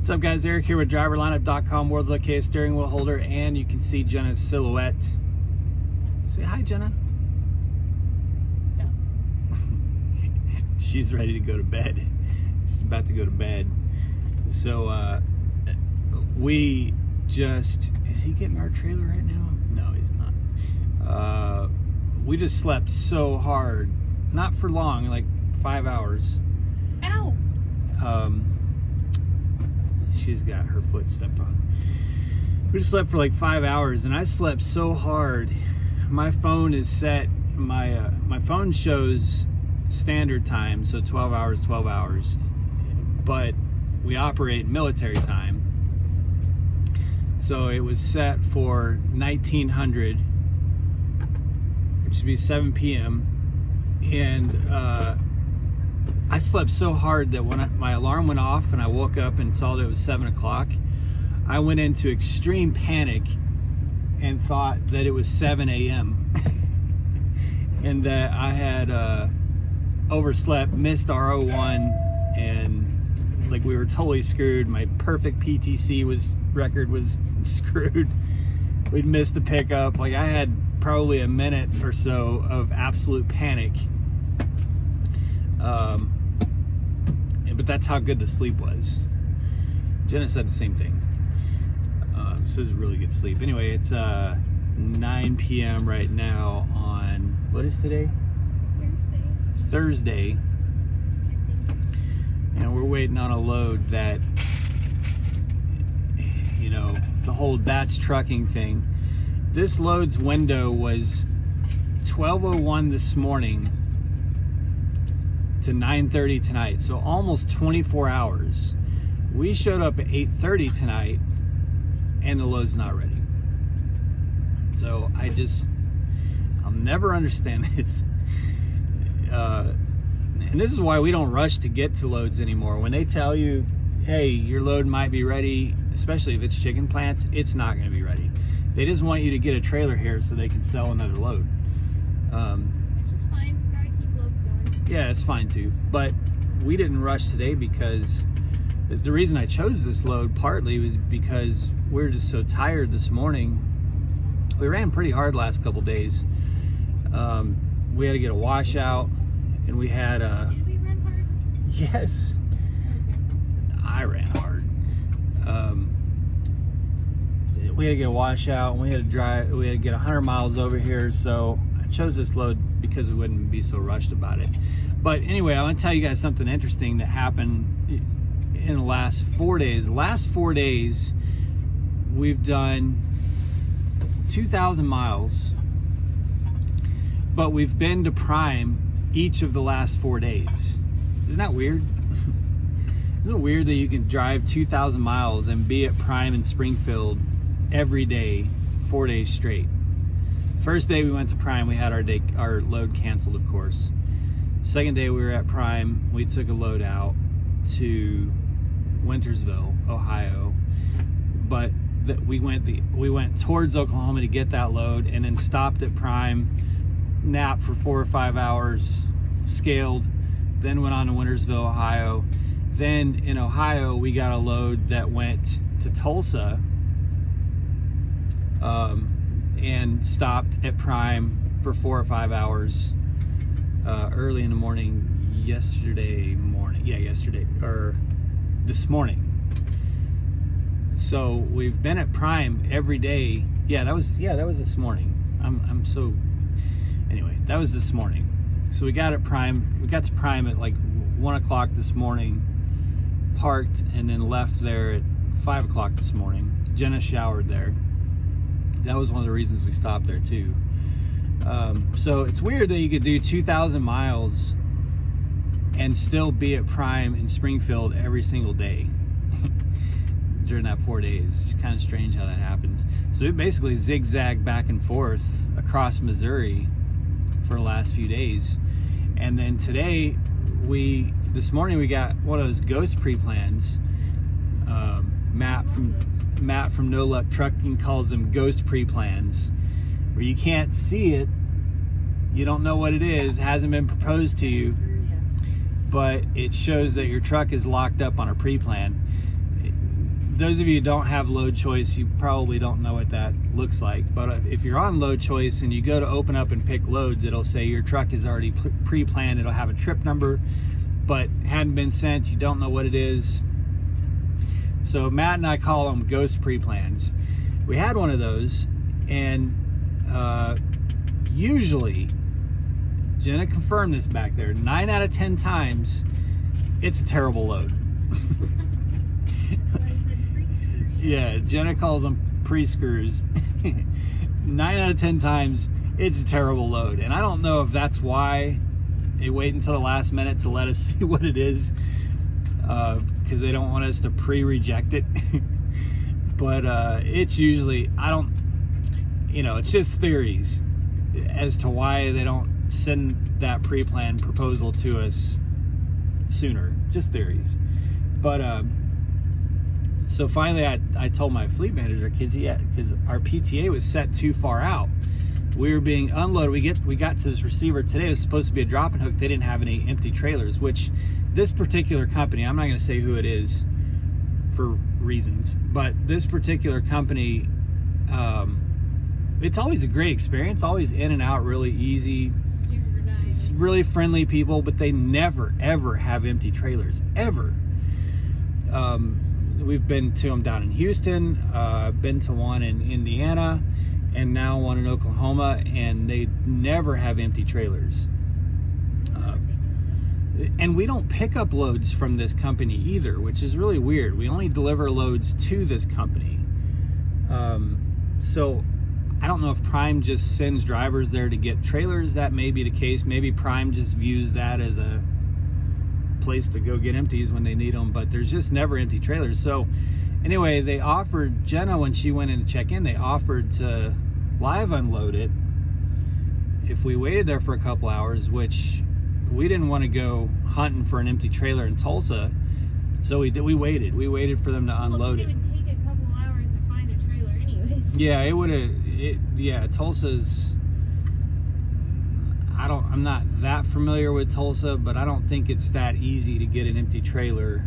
What's up, guys? Eric here with driverlineup.com, world's luckiest steering wheel holder, and you can see Jenna's silhouette. Say hi, Jenna. No. She's ready to go to bed. She's about to go to bed. So we just, is he getting our trailer right now? No, he's not. We just slept so hard, not for long, like 5 hours. Ow! She's got her foot stepped on. We just slept for like 5 hours, and I slept so hard. My phone is set, my phone shows standard time, so 12 hours, but we operate military time. So it was set for 1900, which would be 7 p.m. And I slept so hard that when my alarm went off and I woke up and saw that it was 7 o'clock, I went into extreme panic and thought that it was 7 a.m. and that I had overslept, missed our O1, and like we were totally screwed. My perfect PTC record was screwed. We'd missed the pickup. Like, I had probably a minute or so of absolute panic. But that's how good the sleep was. Jenna said the same thing. So this is really good sleep. Anyway, it's 9 p.m. right now on, what is today? Thursday. And we're waiting on a load that, you know, the whole that's trucking thing. This load's window was 12:01 this morning to 9:30 tonight, so almost 24 hours. We showed up at 8:30 tonight, and the load's not ready. So I'll never understand this. And this is why we don't rush to get to loads anymore. When they tell you, hey, your load might be ready, especially if it's chicken plants, it's not going to be ready. They just want you to get a trailer here so they can sell another load. Which is fine. Gotta keep loads going. Yeah, it's fine too. But we didn't rush today because the reason I chose this load partly was because we were just so tired this morning. We ran pretty hard last couple days. We had to get a washout, and we had a... Did we run hard? Yes. Okay. I ran hard. We had to get a washout, and we had to get 100 miles over here, so I chose this load because we wouldn't be so rushed about it. But anyway, I want to tell you guys something interesting that happened in the last 4 days. The last 4 days, we've done 2,000 miles, but we've been to Prime each of the last 4 days. Isn't that weird? Isn't it weird that you can drive 2,000 miles and be at Prime in Springfield every day, 4 days straight? First day we went to Prime, we had our load canceled, of course. Second day we were at Prime, we took a load out to Wintersville, Ohio, but we went towards Oklahoma to get that load, and then stopped at Prime, napped for 4 or 5 hours, scaled, then went on to Wintersville, Ohio. Then in Ohio we got a load that went to Tulsa, and stopped at Prime for 4 or 5 hours early in the morning this morning. So we've been at Prime every day. That was this morning. Anyway, that was this morning. So we got to Prime at like 1 o'clock this morning, parked, and then left there at 5 o'clock this morning. Jenna showered there. That was one of the reasons we stopped there too. So it's weird that you could do 2,000 miles and still be at Prime in Springfield every single day during that 4 days. It's kind of strange how that happens. So we basically zigzagged back and forth across Missouri for the last few days. And then today, this morning we got one of those ghost pre-plans. Matt from No Luck Trucking calls them ghost pre-plans, where you can't see it, you don't know what it is, hasn't been proposed to you, but it shows that your truck is locked up on a pre-plan. those of you who don't have load choice, you probably don't know what that looks like. But if you're on load choice and you go to open up and pick loads, it'll say your truck is already pre-planned. It'll have a trip number, but hadn't been sent. You don't know what it is. So Matt and I call them ghost pre-plans. We had one of those, and usually, Jenna confirmed this back there, 9 out of 10 times, it's a terrible load. Yeah, Jenna calls them pre-screws. 9 out of 10 times, it's a terrible load. And I don't know if that's why they wait until the last minute to let us see what it is, because they don't want us to pre-reject it. But it's usually, it's just theories as to why they don't send that pre-planned proposal to us sooner. Just theories. But so finally I told my fleet manager, because our PTA was set too far out. We were being unloaded. We got to this receiver today. It was supposed to be a drop and hook. They didn't have any empty trailers, which this particular company, I'm not going to say who it is for reasons, but this particular company, it's always a great experience, always in and out, really easy, Super nice. really friendly people, but they never ever have empty trailers, ever. We've been to them down in Houston, been to one in Indiana, and now one in Oklahoma, and they never have empty trailers. And we don't pick up loads from this company either, which is really weird. We only deliver loads to this company. So I don't know if Prime just sends drivers there to get trailers. That may be the case. Maybe Prime just views that as a place to go get empties when they need them, but there's just never empty trailers. So anyway, they offered, Jenna, when she went in to check in, they offered to live unload it if we waited there for a couple hours, which we didn't want to go hunting for an empty trailer in Tulsa. So we waited for them to unload it. It would take a couple hours to find a trailer anyways. Yeah, it would have, Tulsa's, I'm not that familiar with Tulsa, but I don't think it's that easy to get an empty trailer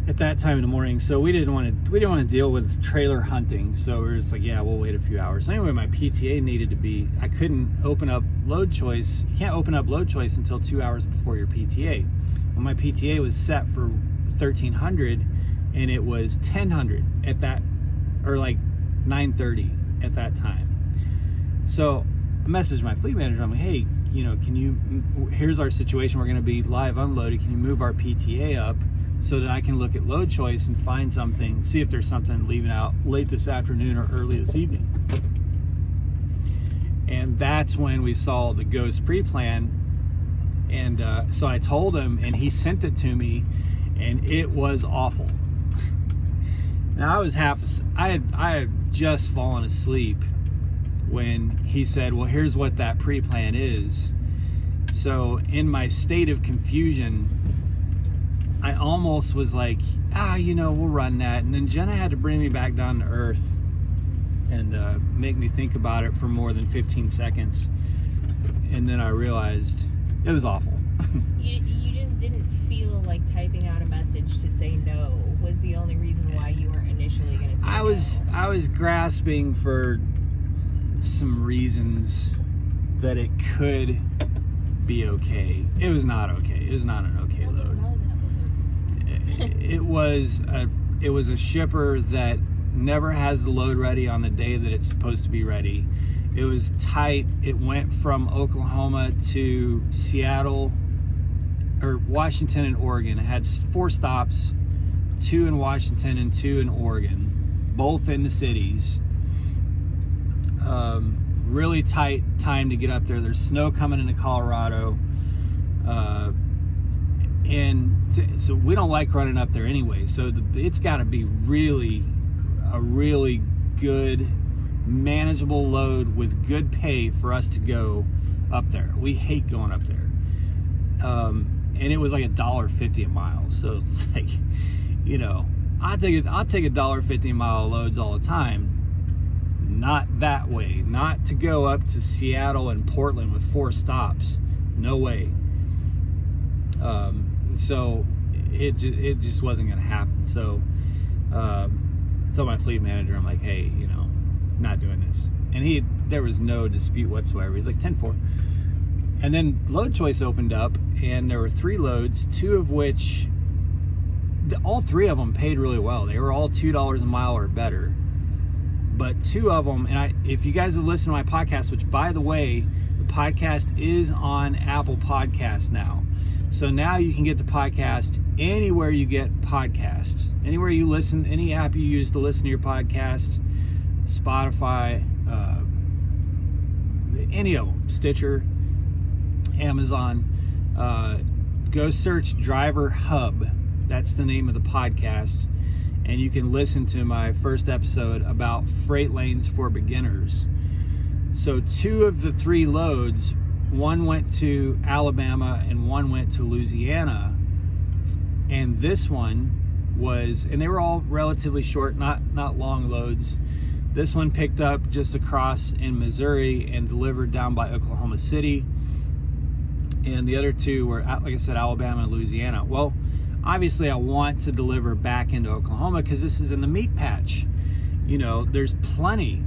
at that time in the morning. So we didn't want to deal with trailer hunting. So we were just like, yeah, we'll wait a few hours. Anyway, my PTA needed to be, I couldn't open up load choice. You can't open up load choice until 2 hours before your PTA. Well, my PTA was set for 1300 and it was 1000 at that, or like 9:30 at that time. So I messaged my fleet manager. I'm like, hey, here's our situation. We're going to be live unloaded. Can you move our PTA up so that I can look at load choice and find something, see if there's something leaving out late this afternoon or early this evening? And that's when we saw the ghost pre-plan. And so I told him, and he sent it to me, and it was awful. Now I had just fallen asleep when he said, well, here's what that pre-plan is. So in my state of confusion, I almost was like, we'll run that. And then Jenna had to bring me back down to earth and make me think about it for more than 15 seconds. And then I realized it was awful. You just didn't feel like typing out a message to say no was the only reason why you weren't initially going to say no. I was grasping for some reasons that it could be okay. It was not okay. It was not an okay load. It was a shipper that never has the load ready on the day that it's supposed to be ready. It was tight. It went from Oklahoma to Seattle, or Washington and Oregon. It had 4 stops, 2 in Washington and 2 in Oregon, both in the cities. Really tight time to get up there. There's snow coming into Colorado. So we don't like running up there anyway. So it's got to be a really good, manageable load with good pay for us to go up there. We hate going up there. And it was like $1.50 a mile. So it's like, I'll take $1.50 a mile loads all the time. Not that way. Not to go up to Seattle and Portland with 4 stops. No way. So it just wasn't going to happen. So told my fleet manager, I'm like, hey, you know, not doing this. And there was no dispute whatsoever. He's like, 10-4. And then load choice opened up, and there were 3 loads, 2 of which, all 3 of them paid really well. They were all $2 a mile or better. But 2 of them, and if you guys have listened to my podcast, which by the way, the podcast is on Apple Podcasts now. So now you can get the podcast anywhere you get podcasts. Anywhere you listen, any app you use to listen to your podcast, Spotify, any of them, Stitcher, Amazon. Go search Driver Hub. That's the name of the podcast. And you can listen to my first episode about freight lanes for beginners. So 2 of the 3 loads, one went to Alabama and one went to Louisiana. And this one was, and they were all relatively short, not long loads. This one picked up just across in Missouri and delivered down by Oklahoma City. And the other 2 were, like I said, Alabama and Louisiana. Well, obviously I want to deliver back into Oklahoma because this is in the meat patch. You know, there's plenty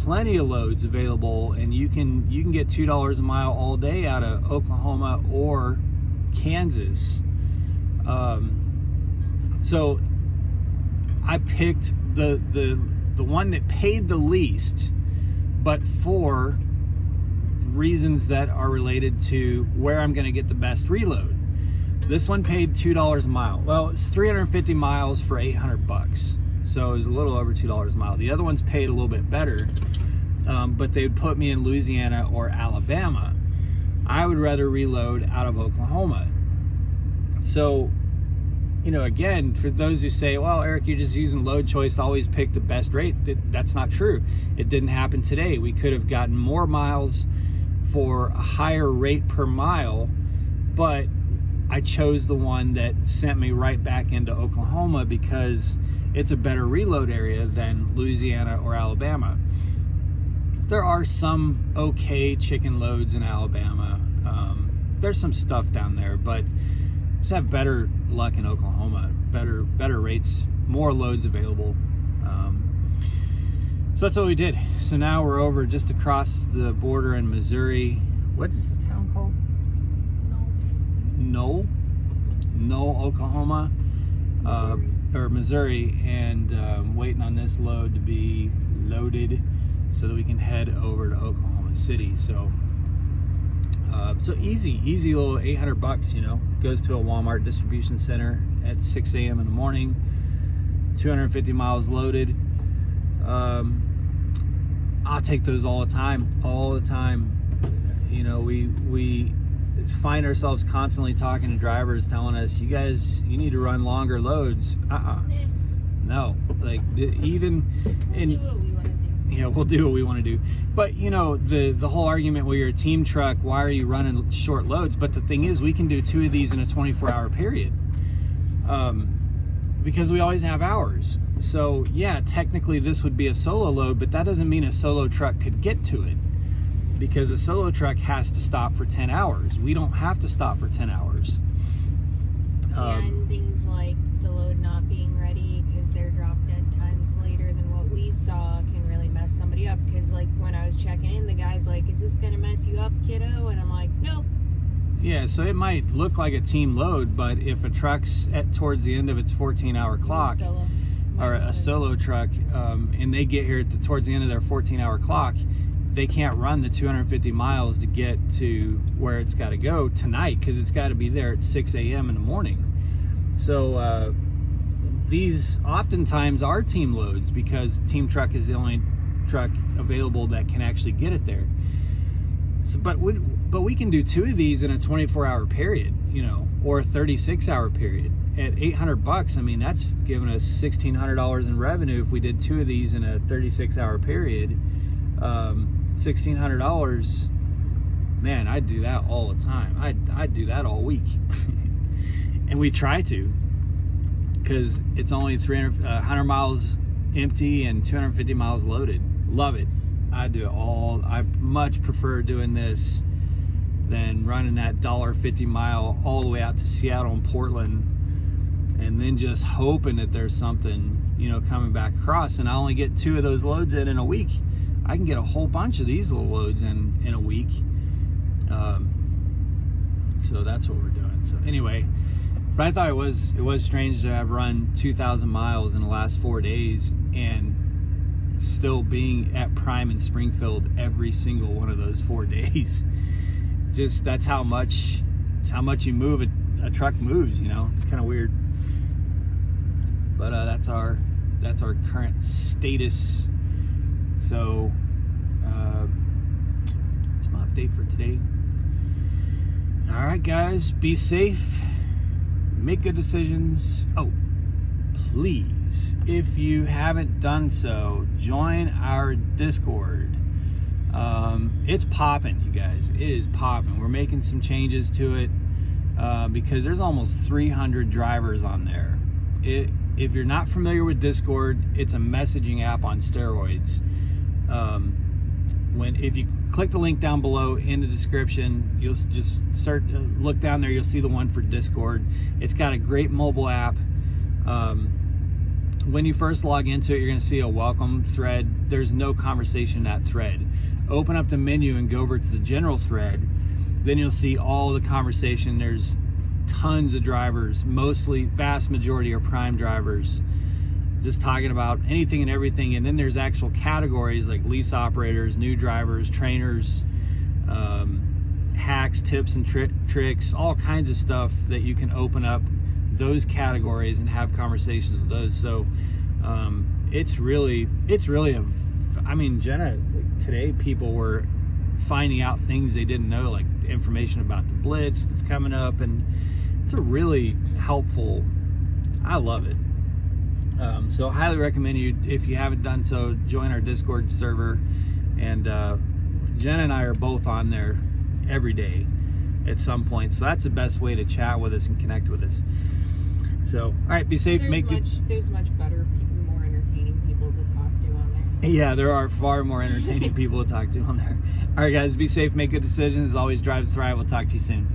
of loads available, and you can get $2 a mile all day out of Oklahoma or Kansas. So I picked the one that paid the least, but for reasons that are related to where I'm going to get the best reload. This one paid $2 a mile. Well, it's 350 miles for $800, so it was a little over $2 a mile. The other ones paid a little bit better, but they would put me in Louisiana or Alabama. I would rather reload out of Oklahoma. So, you know, again, for those who say, well, Eric, you're just using load choice to always pick the best rate, that's not true. It didn't happen today. We could have gotten more miles for a higher rate per mile, but I chose the one that sent me right back into Oklahoma because it's a better reload area than Louisiana or Alabama. There are some okay chicken loads in Alabama. There's some stuff down there, but just have better luck in Oklahoma. Better rates, more loads available. So that's what we did. So now we're over just across the border in Missouri. What is this town called? No, Oklahoma, or Missouri, and waiting on this load to be loaded so that we can head over to Oklahoma City. So easy little $800, you know, goes to a Walmart distribution center at 6 a.m. in the morning, 250 miles loaded. I'll take those all the time. You know, we find ourselves constantly talking to drivers telling us, you need to run longer loads. No, like even in, we'll do what we want to do. Yeah, we'll do what we want to do. But you know, the whole argument, well, you're a team truck, why are you running short loads? But the thing is, we can do 2 of these in a 24-hour period, because we always have hours. So yeah, technically this would be a solo load, but that doesn't mean a solo truck could get to it, because a solo truck has to stop for 10 hours. We don't have to stop for 10 hours. And things like the load not being ready because they're drop dead times later than what we saw can really mess somebody up. Because like when I was checking in, the guy's like, is this going to mess you up, kiddo? And I'm like, nope. Yeah, so it might look like a team load, but if a truck's towards the end of its 14-hour clock, or a solo truck, and they get here towards the end of their 14-hour clock, they can't run the 250 miles to get to where it's got to go tonight, because it's got to be there at 6 a.m. in the morning. So these oftentimes are team loads, because team truck is the only truck available that can actually get it there. So, but we can do 2 of these in a 24-hour period, you know, or a 36-hour period at $800. I mean, that's giving us $1,600 in revenue if we did 2 of these in a 36-hour period. $1,600, man, I'd do that all the time. I'd do that all week. And we try to, because it's only 100 miles empty and 250 miles loaded. Love it. I do it all. I much prefer doing this than running that $1.50 mile all the way out to Seattle and Portland and then just hoping that there's something, you know, coming back across. And I only get 2 of those loads in a week. I can get a whole bunch of these little loads in a week. So that's what we're doing. So anyway, but I thought it was strange to have run 2,000 miles in the last 4 days and still being at Prime in Springfield every single one of those 4 days. Just that's how much you move. A truck moves, you know. It's kind of weird. But that's our current status. So that's my update for today. All right, guys, be safe, make good decisions. Oh, please, if you haven't done so, join our Discord. It's popping, you guys. It is popping. We're making some changes to it because there's almost 300 drivers on there. If you're not familiar with Discord, it's a messaging app on steroids. If you click the link down below in the description, you'll just look down there. You'll see the one for Discord. It's got a great mobile app. When you first log into it, you're going to see a welcome thread. There's no conversation in that thread. Open up the menu and go over to the general thread. Then you'll see all the conversation. There's tons of drivers, mostly vast majority are Prime drivers, just talking about anything and everything. And then there's actual categories like lease operators, new drivers, trainers, hacks, tips and tricks, all kinds of stuff that you can open up those categories and have conversations with those. So it's really I mean, Jenna, today people were finding out things they didn't know, like information about the Blitz that's coming up, and it's a really helpful. I love it. So I highly recommend you, if you haven't done so, join our Discord server. And Jen and I are both on there every day at some point. So that's the best way to chat with us and connect with us. So, all right, be safe. There's much better, more entertaining people to talk to on there. Yeah, there are far more entertaining people to talk to on there. All right, guys, be safe, make good decisions. Always drive to thrive. We'll talk to you soon.